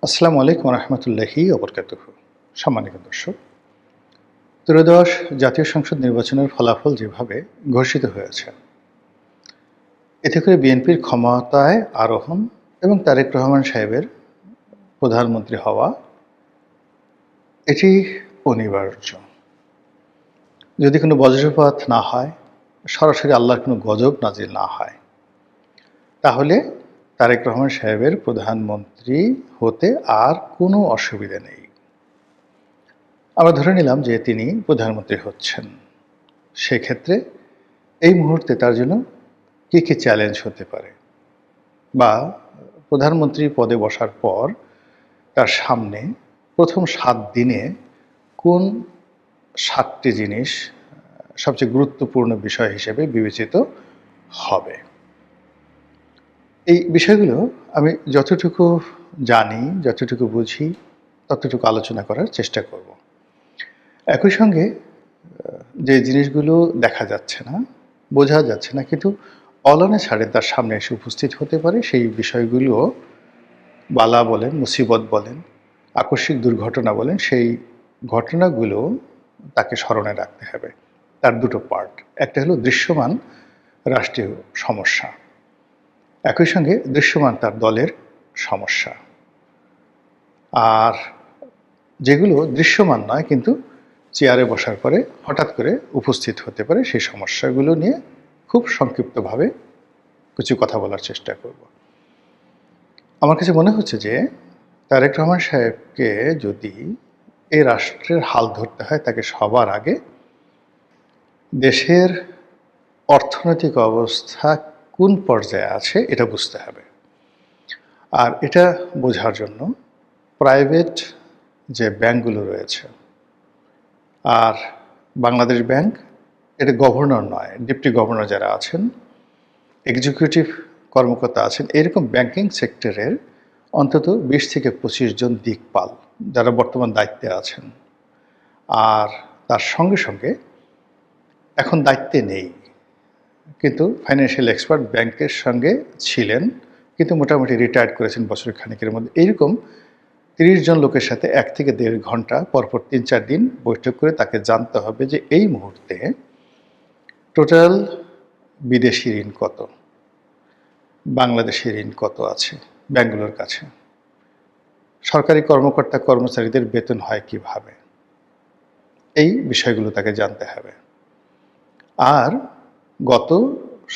আসসালামু আলাইকুম রহমতুল্লাহি ওবরকাতুহু। সম্মানিত দর্শক, ত্রয়োদশ জাতীয় সংসদ নির্বাচনের ফলাফল যেভাবে ঘোষিত হয়েছে, এতে করে বিএনপির ক্ষমতায় আরোহণ এবং তারেক রহমান সাহেবের প্রধানমন্ত্রী হওয়া এটি অনিবার্য। যদি কোনো বজ্রপাত না হয়, সরাসরি আল্লাহর কোনো গজব নাজিল না হয়, তাহলে তারেক রহমান সাহেবের প্রধানমন্ত্রী হতে আর কোনো অসুবিধা নেই। আমরা ধরে নিলাম যে তিনি প্রধানমন্ত্রী হচ্ছেন। সেক্ষেত্রে এই মুহূর্তে তার জন্য কী কী চ্যালেঞ্জ হতে পারে, বা প্রধানমন্ত্রী পদে বসার পর তার সামনে প্রথম ৭ দিনে কোন ৭টি জিনিস সবচেয়ে গুরুত্বপূর্ণ বিষয় হিসেবে বিবেচিত হবে। এই বিষয়গুলো আমি যতটুকু জানি, যতটুকু বুঝি, ততটুকু আলোচনা করার চেষ্টা করব। একই সঙ্গে যে জিনিসগুলো দেখা যাচ্ছে না, বোঝা যাচ্ছে না, কিন্তু অলানে ছাড়ে তার সামনে এসে উপস্থিত হতে পারে, সেই বিষয়গুলো বালা বলেন, মুসিবত বলেন, আকস্মিক দুর্ঘটনা বলেন, সেই ঘটনাগুলো তাকে স্মরণে রাখতে হবে। তার দুটো পার্ট, একটা হলো দৃশ্যমান রাষ্ট্রীয় সমস্যা, একই সঙ্গে দৃশ্যমান তার দলের সমস্যা। আর যেগুলো দৃশ্যমান নয় কিন্তু চেয়ারে বসার পরে হঠাৎ করে উপস্থিত হতে পারে, সেই সমস্যাগুলো নিয়ে খুব সংক্ষিপ্তভাবে কিছু কথা বলার চেষ্টা করব। আমার কাছে মনে হচ্ছে যে তারেক রহমান সাহেবকে যদি এই রাষ্ট্রের হাল ধরতে হয়, তাকে সবার আগে দেশের অর্থনৈতিক অবস্থা কোন পর্যায়ে আছে এটা বুঝতে হবে। আর এটা বোঝার জন্য প্রাইভেট যে ব্যাংকগুলো রয়েছে, আর বাংলাদেশ ব্যাংক, এটা গভর্নর নয়, ডেপুটি গভর্নর যারা আছেন, এক্সিকিউটিভ কর্মকর্তা আছেন, এরকম ব্যাংকিং সেক্টরের অন্তত ২০ থেকে ২৫ জন দিকপাল যারা বর্তমান দায়িত্বে আছেন। আর তার সঙ্গে সঙ্গে এখন দায়িত্বে নেই, কিন্তু ফাইন্যান্সিয়াল এক্সপার্ট ব্যাংকের সঙ্গে ছিলেন, কিন্তু মোটামুটি রিটায়ার্ড করেছেন বছর খানেকের মধ্যে। এইরকম ৩০ জন লোকের সাথে ১ থেকে ১.৫ ঘন্টা পরপর ৩-৪ দিন বৈঠক করে তাকে জানতে হবে যে এই মুহূর্তে টোটাল বিদেশি ঋণ কত, বাংলাদেশি ঋণ কত আছে ব্যাংকগুলোর কাছে, সরকারি কর্মকর্তা কর্মচারীদের বেতন হয় কিভাবে, এই বিষয়গুলো তাকে জানতে হবে। আর গত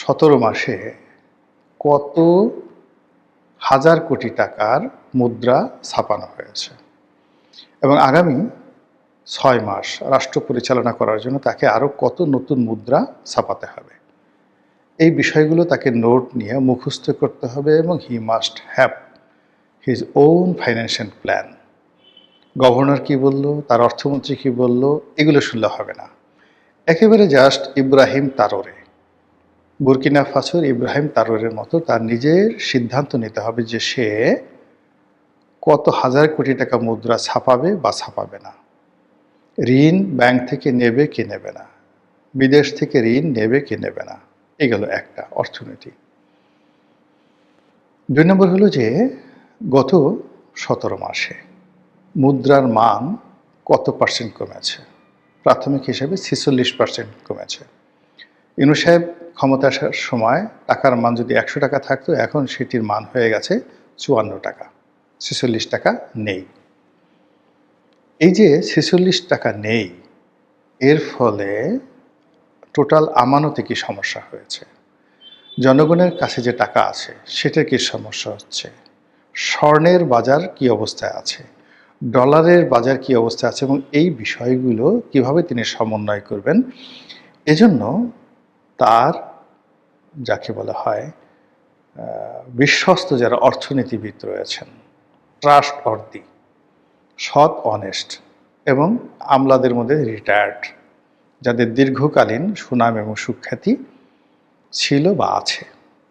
১৭ মাসে কত হাজার কোটি টাকার মুদ্রা ছাপানো হয়েছে, এবং আগামী ৬ মাস রাষ্ট্র পরিচালনা করার জন্য তাকে আরও কত নতুন মুদ্রা ছাপাতে হবে, এই বিষয়গুলো তাকে নোট নিয়ে মুখস্থ করতে হবে, এবং he must have his own financial plan. Governor কি বলল, তার অর্থমন্ত্রী কি বলল, এগুলো শুনলে হবে না। একেবারে জাস্ট ইব্রাহিম তারোরে, বুরকিনা ফাসোর ইব্রাহিম তারোরের মতো তার নিজের সিদ্ধান্ত নিতে হবে যে সে কত হাজার কোটি টাকা মুদ্রা ছাপাবে বা ছাপাবে না, ঋণ ব্যাংক থেকে নেবে কি নেবে না, বিদেশ থেকে ঋণ নেবে কি নেবে না। এগুলো একটা অর্থনীতি। ২ নম্বর হলো যে গত ১৭ মাসে মুদ্রার মান কত পার্সেন্ট কমেছে। প্রাথমিক হিসেবে ৪৬% কমেছে। ইউনূস সাহেব ক্ষমতা আসার সময় টাকার মান যদি ১০০ টাকা থাকতো, এখন সেটির মান হয়ে গেছে ৫৪ টাকা, ৪৬ টাকা নেই। এই যে ৪৬ টাকা নেই, এর ফলে টোটাল আমানতে কি সমস্যা হয়েছে, জনগণের কাছে যে টাকা আছে সেটার কি সমস্যা হচ্ছে, স্বর্ণের বাজার কি অবস্থায় আছে, ডলারের বাজার কি অবস্থায় আছে, এবং এই বিষয়গুলো কিভাবে তিনি সমন্বয় করবেন। এজন্য তার যাকে বলা হয় বিশ্বস্ত যারা অর্থনীতিবিদ রয়েছেন, ট্রাস্ট অর্দি, সৎ, অনেস্ট এবং আমলাদের মধ্যে রিটায়ার্ড, যাদের দীর্ঘকালীন সুনাম এবং সুখ্যাতি ছিল বা আছে,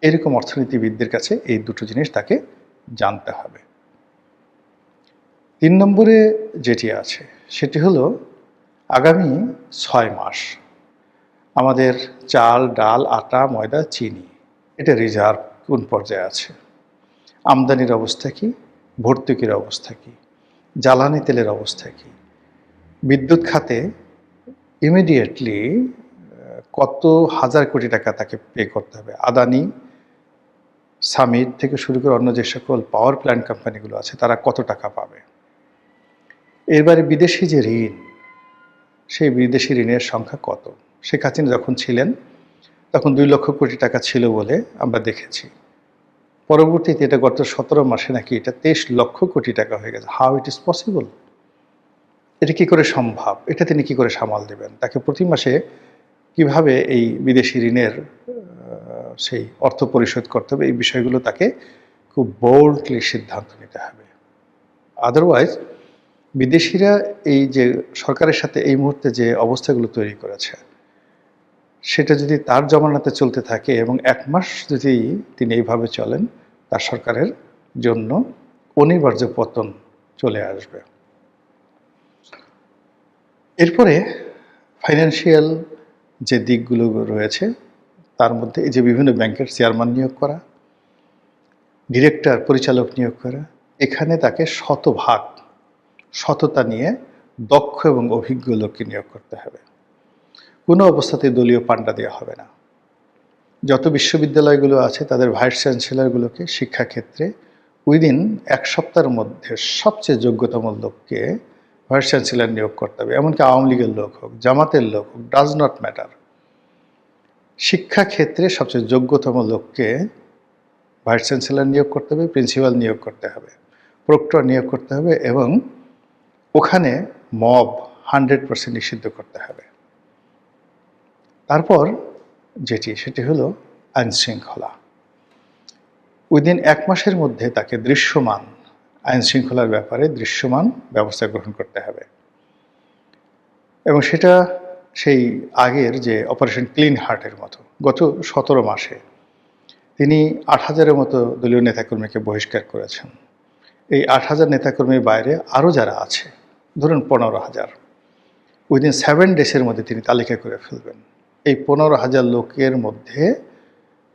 এরকম অর্থনীতিবিদদের কাছে এই দুটো জিনিস তাকে জানতে হবে। ৩ নম্বরে যেটি আছে সেটি হলো আগামী ৬ মাস আমাদের চাল, ডাল, আটা, ময়দা, চিনি, এটা রিজার্ভ কোন পর্যায়ে আছে, আমদানির অবস্থা কি, ভর্তুকির অবস্থা কী, জ্বালানি তেলের অবস্থা কী, বিদ্যুৎ খাতে ইমিডিয়েটলি কত হাজার কোটি টাকা তাকে পে করতে হবে। আদানি, সামিট থেকে শুরু করে অন্য যে সকল পাওয়ার প্ল্যান্ট কোম্পানিগুলো আছে তারা কত টাকা পাবে। এবারে বিদেশি যে ঋণ, সেই বিদেশি ঋণের সংখ্যা কত। শেখ হাসিনা যখন ছিলেন তখন 2 লক্ষ কোটি টাকা ছিল বলে আমরা দেখেছি। পরবর্তীতে এটা গত 17 মাসে নাকি এটা 23 লক্ষ কোটি টাকা হয়ে গেছে। How it is possible? এটা কি করে সম্ভব? এটা তিনি কি করে সামাল দেবেন? তাকে প্রতি মাসে কিভাবে এই বিদেশি ঋণের সেই অর্থ পরিশোধ করতে হবে, এই বিষয়গুলো তাকে খুব বোল্ডলি সিদ্ধান্ত নিতে হবে। আদারওয়াইজ বিদেশিরা এই যে সরকারের সাথে এই মুহূর্তে যে অবস্থাগুলো তৈরি করেছে, সেটা যদি তার জমানাতে চলতে থাকে এবং 1 মাস যদি তিনি এইভাবে চলেন, তার সরকারের জন্য অনিবার্য পতন চলে আসবে। এরপরে ফাইন্যান্সিয়াল যে দিকগুলো রয়েছে তার মধ্যে এই যে বিভিন্ন ব্যাংকের চেয়ারম্যান নিয়োগ করা, ডিরেক্টর, পরিচালক নিয়োগ করা, এখানে তাকে শতভাগ সততা নিয়ে দক্ষ এবং অভিজ্ঞ লোককে নিয়োগ করতে হবে। কোনো অবস্থাতেই দলীয় পান্ডা দেওয়া হবে না। যত বিশ্ববিদ্যালয়গুলো আছে তাদের ভাইস চ্যান্সেলরগুলোকে শিক্ষাক্ষেত্রে উইদিন 1 সপ্তাহের মধ্যে সবচেয়ে যোগ্যতম লোককে ভাইস চ্যান্সেলর নিয়োগ করতে হবে। এমনকি আওয়ামী লীগের লোক হোক, জামাতের লোক হোক, ডাজ নট ম্যাটার। শিক্ষাক্ষেত্রে সবচেয়ে যোগ্যতম লোককে ভাইস চ্যান্সেলর নিয়োগ করতে হবে, প্রিন্সিপাল নিয়োগ করতে হবে, প্রক্টর নিয়োগ করতে হবে এবং ওখানে মব 100% নিষিদ্ধ করতে হবে। তারপর সেটি হলো আইনশৃঙ্খলা। উইদিন 1 মাসের মধ্যে তাকে দৃশ্যমান আইনশৃঙ্খলার ব্যাপারে দৃশ্যমান ব্যবস্থা গ্রহণ করতে হবে এবং সেটা সেই আগের যে অপারেশন ক্লিন হার্টের মতো। গত 17 মাসে তিনি 8,000-এর মতো দলীয় নেতাকর্মীকে বহিষ্কার করেছেন। এই 8,000 নেতাকর্মীর বাইরে আরও যারা আছে, ধরুন 15,000, উইদিন 7 ডেজের মধ্যে তিনি তালিকা করে ফেলবেন। এই 15,000 লোকের মধ্যে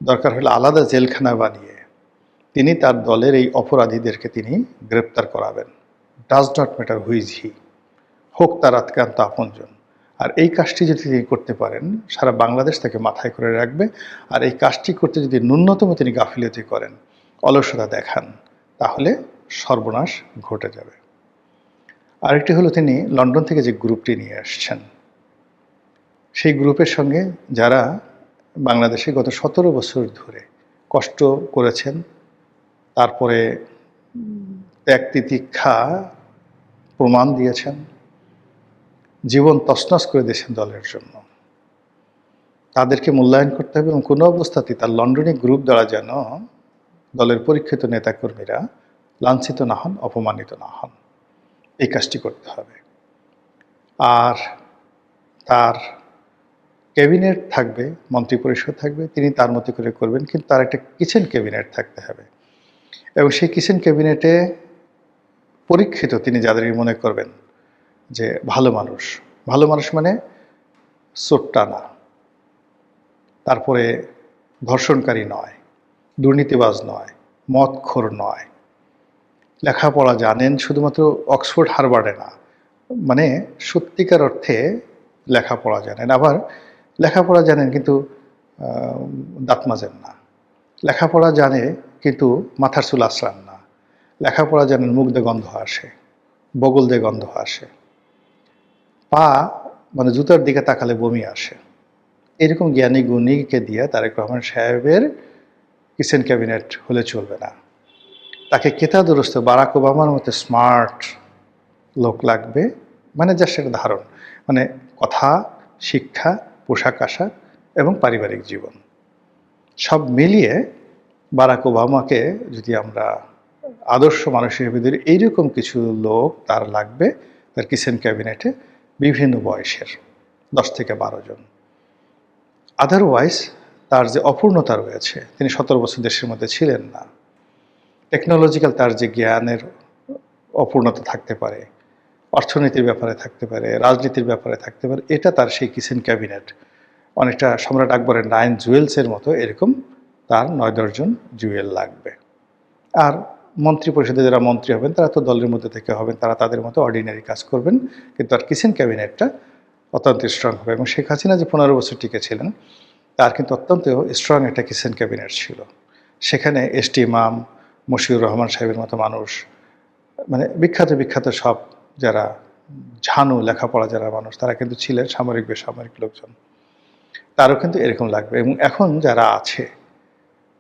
দরকার হলে আলাদা জেলখানা বানিয়ে তিনি তার দলের এই অপরাধীদেরকে তিনি গ্রেপ্তার করাবেন। Does not matter Hui is he, হোক তার আত্মীয়ান্ত আপনজন। আর এই কাজটি যদি তিনি করতে পারেন, সারা বাংলাদেশ তাকে মাথায় করে রাখবে। আর এই কাজটি করতে যদি ন্যূনতম তিনি গাফিলতি করেন, অলসতা দেখান, তাহলে সর্বনাশ ঘটে যাবে। আরেকটি হলো তিনি লন্ডন থেকে যে গ্রুপটি নিয়ে আসছেন, সেই গ্রুপের সঙ্গে যারা বাংলাদেশে গত 17 বছর ধরে কষ্ট করেছেন, তারপরে ত্যাগ তিতিক্ষা প্রমাণ দিয়েছেন, জীবন তছনছ করে দিয়েছেন দলের জন্য, তাদেরকে মূল্যায়ন করতে হবে এবং কোনো অবস্থাতেই তার লন্ডনী গ্রুপ দ্বারা যেন দলের পরীক্ষিত নেতাকর্মীরা লাঞ্ছিত না হন, অপমানিত না হন, এই কাজটি করতে হবে। আর তার ক্যাবিনেট থাকবে, মন্ত্রিপরিষদ থাকবে, তিনি তার মতো করে করবেন, কিন্তু তার একটা কিচেন ক্যাবিনেট থাকতে হবে এবং সেই কিচেন ক্যাবিনেটে পরীক্ষিত তিনি যাদের মনে করবেন যে ভালো মানুষ, ভালো মানুষ মানে চোট্টা না, তারপরে ধর্ষণকারী নয়, দুর্নীতিবাজ নয়, মদখোর নয়, লেখাপড়া জানেন শুধুমাত্র অক্সফোর্ড হার্ভার্ডে না, মানে সত্যিকার অর্থে লেখাপড়া জানেন, আবার লেখাপড়া জানেন কিন্তু দাঁত মাজেন না, লেখাপড়া জানে কিন্তু মাথার চুল আঁচড়ান না, লেখাপড়া জানেন মুখ দিয়ে গন্ধ আসে, বগল দিয়ে গন্ধ আসে, পা মানে জুতার দিকে তাকালে বমি আসে, এরকম জ্ঞানী গুণীকে দিয়ে তারেক রহমান সাহেবের কিচেন ক্যাবিনেট হলে চলবে না। তাকে কেতাদুরস্ত বারাক ওবামার মতো স্মার্ট লোক লাগবে, মানে যা সেটা ধারণ, মানে কথা, শিক্ষা, পোশাক আশাক এবং পারিবারিক জীবন সব মিলিয়ে বারাক ওবামাকে যদি আমরা আদর্শ মানুষ হিসেবে ধরি, এইরকম কিছু লোক তার লাগবে তার কিচেন ক্যাবিনেটে, বিভিন্ন বয়সের 10 থেকে 12 জন। আদারওয়াইজ তার যে অপূর্ণতা রয়েছে, তিনি 17 বছর দেশের মধ্যে ছিলেন না, টেকনোলজিক্যাল তার যে জ্ঞানের অপূর্ণতা থাকতে পারে, অর্থনীতির ব্যাপারে থাকতে পারে, রাজনীতির ব্যাপারে থাকতে পারে, এটা তার সেই কিচেন ক্যাবিনেট অনেকটা সম্রাট আকবরের 9 জুয়েলসের মতো এরকম তার 9-10 জন জুয়েল লাগবে। আর মন্ত্রী পরিষদে যারা মন্ত্রী হবেন তারা তো দলের মধ্যে থেকে হবেন, তারা তাদের মতো অর্ডিনারি কাজ করবেন, কিন্তু আর কিচেন ক্যাবিনেটটা অত্যন্ত স্ট্রং হবে। এবং শেখ হাসিনা যে 15 বছর টিকে ছিলেন তার কিন্তু অত্যন্ত স্ট্রং একটা কিচেন ক্যাবিনেট ছিল। সেখানে এস.টি. ইমাম, মশিউর রহমান সাহেবের মতো মানুষ, মানে বিখ্যাত বিখ্যাত সব যারা ঝানু লেখাপড়া যারা মানুষ, তারা কিন্তু ছিলেন সামরিক বেসামরিক লোকজন। তারও কিন্তু এরকম লাগবে। এবং এখন যারা আছে,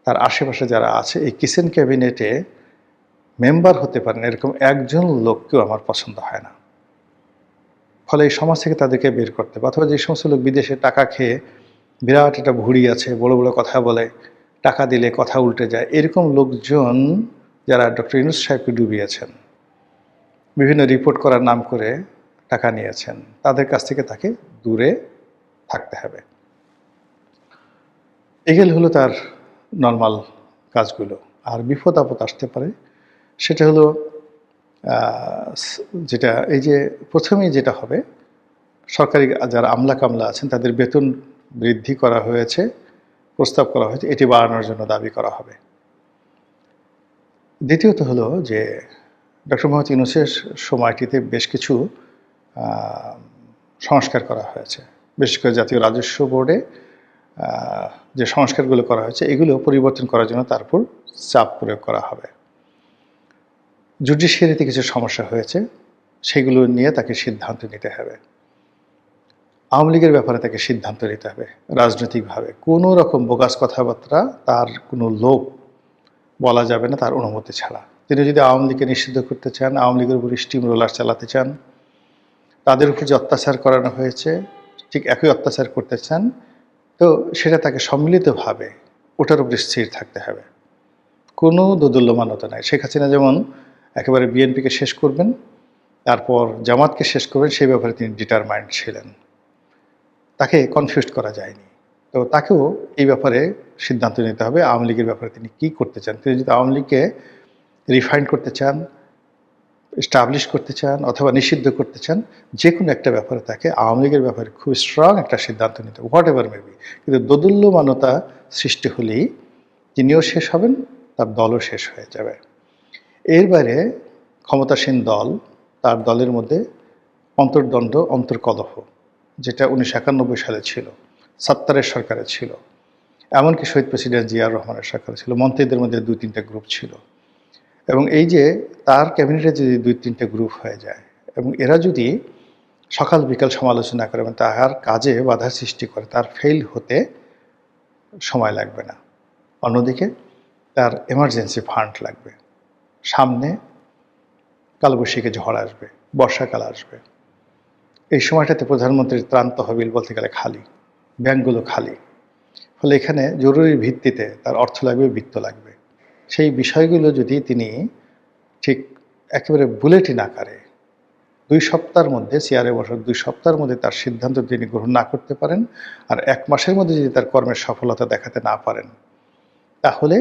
তার আশেপাশে যারা আছে, এই কিচেন ক্যাবিনেটে মেম্বার হতে পারেন এরকম একজন লোককেও আমার পছন্দ হয় না। ফলে এই সমাজ থেকে তাদেরকে বের করতে হবে। অথবা যে সমস্ত লোক বিদেশে টাকা খেয়ে বিরাট একটা ভুঁড়ি আছে, বড় বড় কথা বলে, টাকা দিলে কথা উল্টে যায়, এরকম লোকজন যারা ডক্টর ইউনূস সাহেবকে ডুবিয়েছেন, বিভিন্ন রিপোর্ট করার নাম করে টাকা নিয়েছেন, তাদের কাছ থেকে তাকে দূরে থাকতে হবে। এগুলো হলো তার নর্মাল কাজগুলো। আর বিপদ আপদ আসতে পারে, সেটা হলো যেটা এই যে প্রথমেই যেটা হবে, সরকারি যারা আমলা কামলা আছেন তাদের বেতন বৃদ্ধি করা হয়েছে, প্রস্তাব করা হয়েছে, এটি বাড়ানোর জন্য দাবি করা হবে। দ্বিতীয়ত হলো যে ডক্টর মোহাম্মদ ইউনূসের সময়টিতে বেশ কিছু সংস্কার করা হয়েছে, বিশেষ করে জাতীয় রাজস্ব বোর্ডে যে সংস্কারগুলো করা হয়েছে এগুলো পরিবর্তন করার জন্য তার উপর চাপ প্রয়োগ করা হবে। জুডিশিয়ারিতে কিছু সমস্যা হয়েছে, সেগুলো নিয়ে তাকে সিদ্ধান্ত নিতে হবে। আওয়ামী লীগের ব্যাপারে তাকে সিদ্ধান্ত নিতে হবে রাজনৈতিকভাবে। কোনো রকম বোগাস কথাবার্তা, তার কোনো লোক বলা যাবে না তার অনুমতি ছাড়া। তিনি যদি আওয়ামী লীগকে নিষিদ্ধ করতে চান, আওয়ামী লীগের উপর স্টিম রোলার চালাতে চান, তাদের উপর যে অত্যাচার করানো হয়েছে ঠিক একই অত্যাচার করতে চান, তো সেটা তাকে সম্মিলিতভাবে ওটার উপর স্থির থাকতে হবে। কোনো দোদুল্যমানতা নাই। শেখ হাসিনা যেমন একেবারে বিএনপিকে শেষ করবেন, তারপর জামাতকে শেষ করবেন, সেই ব্যাপারে তিনি ডিটারমাইন্ড ছিলেন, তাকে কনফিউজ করা যায়নি। তো তাকেও এই ব্যাপারে সিদ্ধান্ত নিতে হবে আওয়ামী লীগের ব্যাপারে তিনি কী করতে চান। তিনি যদি আওয়ামী লীগকে রিফাইন করতে চান, এস্টাবলিশ করতে চান, অথবা নিষিদ্ধ করতে চান, যে কোনো একটা ব্যাপারে তাকে আওয়ামী লীগের ব্যাপারে খুব স্ট্রং একটা সিদ্ধান্ত নিতে হবে, হোয়াট এভার মেবি। কিন্তু দোদুল্যমানতা সৃষ্টি হলেই তিনিও শেষ হবেন, তার দলও শেষ হয়ে যাবে। এর বাইরে ক্ষমতাসীন দল, তার দলের মধ্যে অন্তর্দ্বন্দ্ব, অন্তর্কলহ, যেটা 1991 সালে ছিল, সাত্তারের সরকারে ছিল, এমনকি শহীদ প্রেসিডেন্ট জিয়াউর রহমানের সরকারে ছিল। মন্ত্রীদের মধ্যে 2-3টা গ্রুপ ছিল। এবং এই যে তার ক্যাবিনেটে যদি 2-3টে গ্রুপ হয়ে যায় এবং এরা যদি সকাল বিকাল সমালোচনা করে এবং তাহার কাজে বাধা সৃষ্টি করে, তার ফেল হতে সময় লাগবে না। অন্যদিকে তার এমার্জেন্সি ফান্ড লাগবে। সামনে কালবৈশাখী ঝড় আসবে, বর্ষাকাল আসবে। এই সময়টাতে প্রধানমন্ত্রীর ত্রাণ তহবিল বলতে গেলে খালি, ব্যাংকগুলো খালি। ফলে এখানে জরুরি ভিত্তিতে তার অর্থ লাগবে, বিত্ত লাগবে। সেই বিষয়গুলো যদি তিনি ঠিক একেবারে বুলেটিন আকারে 2 সপ্তাহের মধ্যে, চেয়ারে বসার 2 সপ্তাহের মধ্যে তার সিদ্ধান্ত তিনি গ্রহণ না করতে পারেন, আর 1 মাসের মধ্যে যদি তার কর্মের সফলতা দেখাতে না পারেন, তাহলে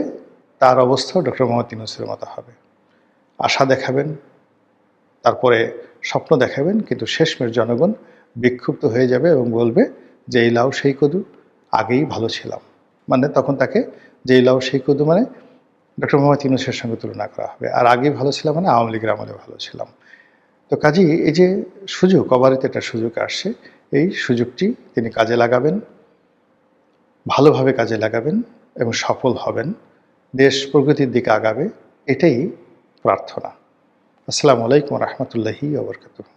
তার অবস্থাও ডক্টর মোহাম্মদ ইউনূসের মতো হবে। আশা দেখাবেন, তারপরে স্বপ্ন দেখাবেন, কিন্তু শেষমেশ জনগণ বিক্ষুব্ধ হয়ে যাবে এবং বলবে যে এই লাউ সেই কদু, আগেই ভালো ছিলাম। মানে তখন তাকে যে এই লাউ সেই কদু মানে ডক্টর মোহাম্মদ ইউনূসের সঙ্গে তুলনা করা হবে। আর আগেই ভালো ছিলাম মানে আওয়ামী লীগের আমলে ভালো ছিলাম। তো কাজেই এই যে সুযোগ, অবারিত একটা সুযোগ আসছে, এই সুযোগটি তিনি কাজে লাগাবেন, ভালোভাবে কাজে লাগাবেন এবং সফল হবেন, দেশ প্রগতির দিকে আগাবে, এটাই প্রার্থনা। আসসালামু আলাইকুম ওয়া রাহমাতুল্লাহি ওয়া বারাকাতুহু।